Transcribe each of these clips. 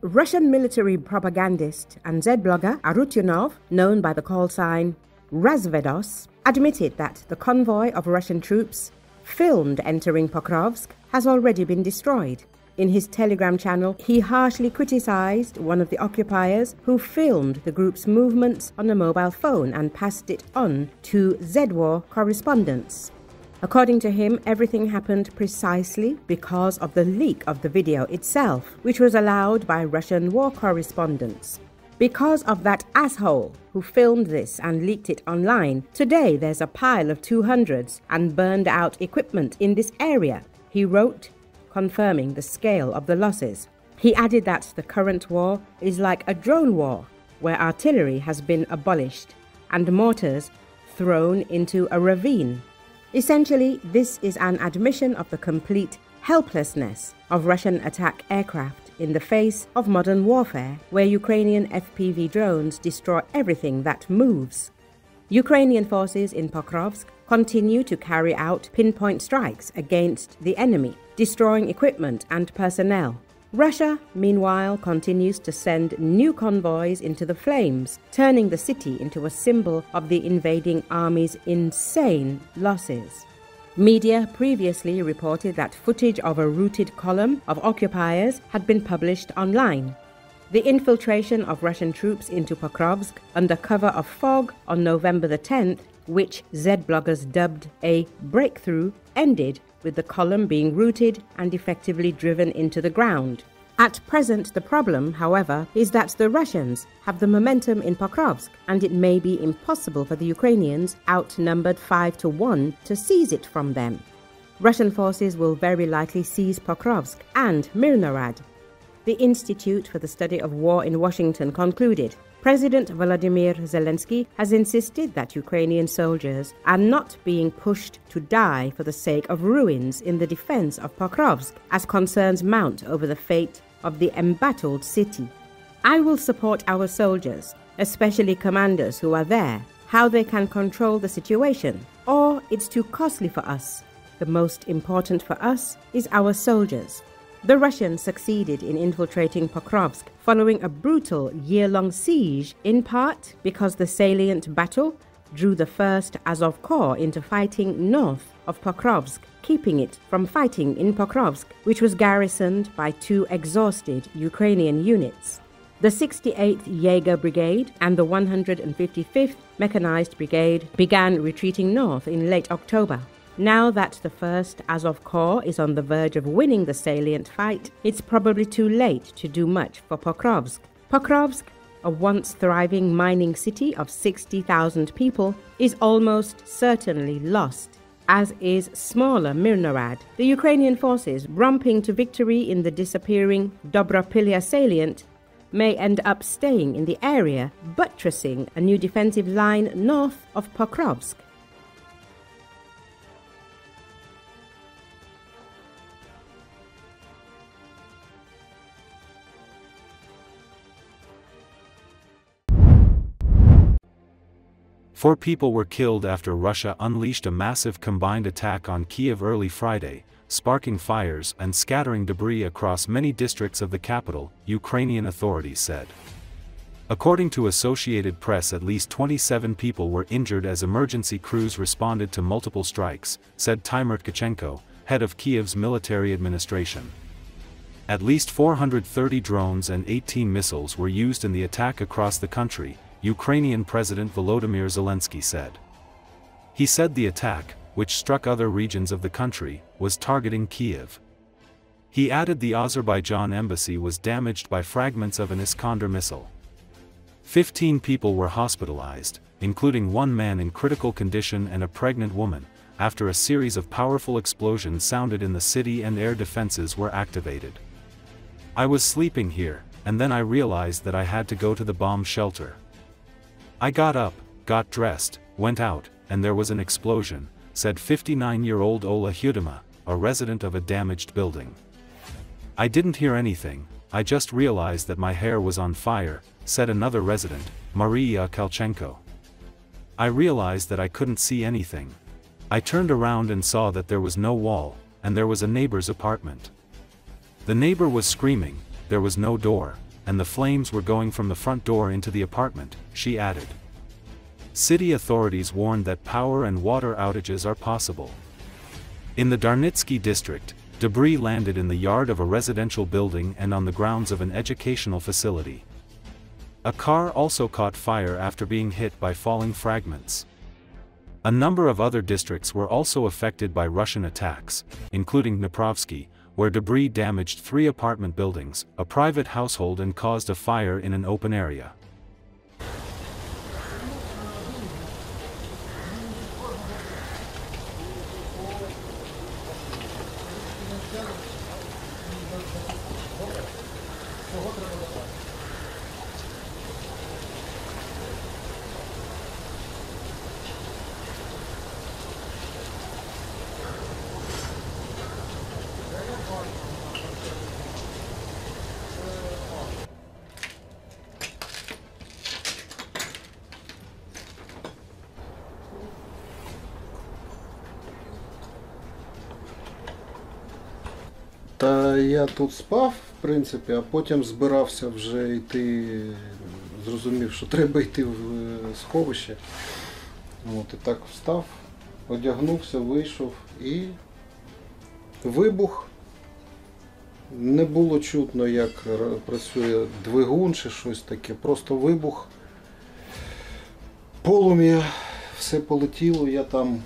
Russian military propagandist and Z-blogger Arutyunov, known by the call sign Razvedos, admitted that the convoy of Russian troops filmed entering Pokrovsk has already been destroyed. In his Telegram channel, he harshly criticized one of the occupiers who filmed the group's movements on a mobile phone and passed it on to Z-War correspondents. According to him, everything happened precisely because of the leak of the video itself, which was allowed by Russian war correspondents. Because of that asshole who filmed this and leaked it online, today there's a pile of 200s and burned out equipment in this area, he wrote, confirming the scale of the losses. He added that the current war is like a drone war, where artillery has been abolished and mortars thrown into a ravine. Essentially, this is an admission of the complete helplessness of Russian attack aircraft in the face of modern warfare, where Ukrainian FPV drones destroy everything that moves. Ukrainian forces in Pokrovsk continue to carry out pinpoint strikes against the enemy, destroying equipment and personnel. Russia, meanwhile, continues to send new convoys into the flames, turning the city into a symbol of the invading army's insane losses. Media previously reported that footage of a routed column of occupiers had been published online. The infiltration of Russian troops into Pokrovsk under cover of fog on November the 10th, which Z-bloggers dubbed a breakthrough, ended with the column being routed and effectively driven into the ground. At present, the problem, however, is that the Russians have the momentum in Pokrovsk, and it may be impossible for the Ukrainians, outnumbered 5-1, to seize it from them. Russian forces will very likely seize Pokrovsk and Myrnohrad. The Institute for the Study of War in Washington concluded, President Volodymyr Zelensky has insisted that Ukrainian soldiers are not being pushed to die for the sake of ruins in the defense of Pokrovsk, as concerns mount over the fate of the embattled city. I will support our soldiers, especially commanders who are there, how they can control the situation, or it's too costly for us. The most important for us is our soldiers. The Russians succeeded in infiltrating Pokrovsk following a brutal year-long siege, in part because the salient battle drew the 1st Azov Corps into fighting north of Pokrovsk, keeping it from fighting in Pokrovsk, which was garrisoned by 2 exhausted Ukrainian units. The 68th Jaeger Brigade and the 155th Mechanized Brigade began retreating north in late October. Now that the 1st Azov Corps is on the verge of winning the salient fight, it's probably too late to do much for Pokrovsk. Pokrovsk, a once thriving mining city of 60,000 people, is almost certainly lost, as is smaller Myrnohrad. The Ukrainian forces, romping to victory in the disappearing Dobropilya salient, may end up staying in the area, buttressing a new defensive line north of Pokrovsk. Four people were killed after Russia unleashed a massive combined attack on Kiev early Friday, sparking fires and scattering debris across many districts of the capital, Ukrainian authorities said. According to Associated Press, at least 27 people were injured as emergency crews responded to multiple strikes, said Timur Tkachenko, head of Kiev's military administration. At least 430 drones and 18 missiles were used in the attack across the country, Ukrainian President Volodymyr Zelensky said. He said the attack, which struck other regions of the country, was targeting Kyiv. He added the Azerbaijan embassy was damaged by fragments of an Iskander missile. 15 people were hospitalized, including one man in critical condition and a pregnant woman, after a series of powerful explosions sounded in the city and air defenses were activated. I was sleeping here, and then I realized that I had to go to the bomb shelter. I got up, got dressed, went out, and there was an explosion, said 59-year-old Ola Hudima, a resident of a damaged building. I didn't hear anything, I just realized that my hair was on fire, said another resident, Maria Kalchenko. I realized that I couldn't see anything. I turned around and saw that there was no wall, and there was a neighbor's apartment. The neighbor was screaming, there was no door, and the flames were going from the front door into the apartment, she added. City authorities warned that power and water outages are possible. In the Darnitsky district, debris landed in the yard of a residential building and on the grounds of an educational facility. A car also caught fire after being hit by falling fragments. A number of other districts were also affected by Russian attacks, including Dniprovsky, where debris damaged 3 apartment buildings, a private household, and caused a fire in an open area. Та я тут спав, в принципі, а потім збирався вже йти, зрозумів, що треба йти в сховище. От, і так встав, одягнувся, вийшов і вибух. Не було чутно, як працює двигун чи щось таке, просто вибух. Полум'я, все полетіло, я там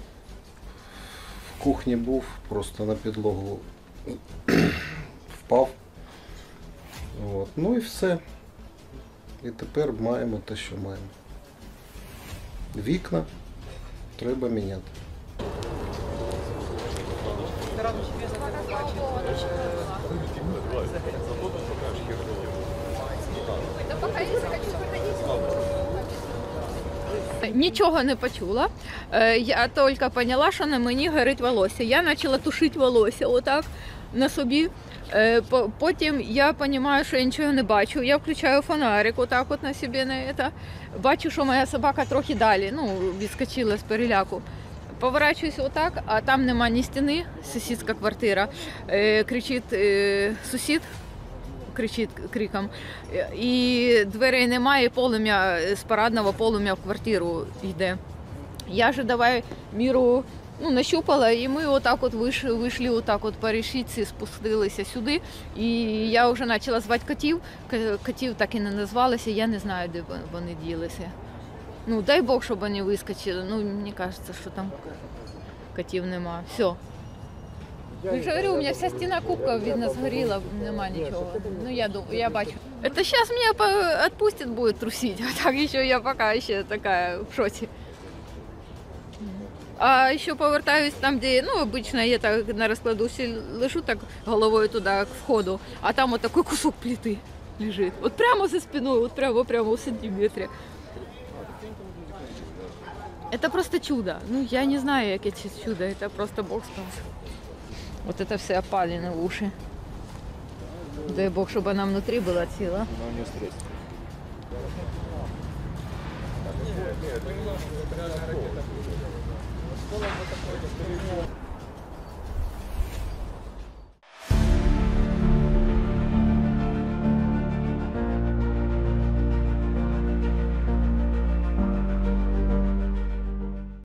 в кухні був, просто на підлогу впав. От. Ну і все. І тепер маємо те, що маємо. Вікна треба міняти. Нічого не почула, я тільки поняла, що на мені горить волосся. Я почала тушити волосся отак на собі. Потім я розумію, що я нічого не бачу. Я включаю фонарик отак от на собі. Бачу, що моя собака трохи далі, відскочила з переляку. Поворачуюсь отак, а там нема ні стіни, сусідська квартира. Кричить сусід. Кричить криком, і дверей немає, полум'я, з парадного полум'я в квартиру йде. Я ж давай міру нащупала, і ми отак от вийшли отак от по решітці, спустилися сюди, і я вже почала звати котів. Котів так і не назвалися, я не знаю, де вони ділися. Дай Бог, щоб вони вискочили, мені кажеться, що там котів нема. Все. Я же говорю, у меня вся стена кубка, видно, сгорела, нема ничего. Я бачу. Это сейчас меня отпустит, будет трусить, а так еще я пока еще такая в шоке. А еще повертаюсь там, где, обычно я так на раскладушке лежу так головой туда к входу, а там вот такой кусок плиты лежит. Вот прямо за спиной, вот прямо в сантиметре. Это просто чудо. Я не знаю, яке це чудо, это просто Бог спас. Вот это все опалено в уши. Дай Бог, чтобы она внутри была цела.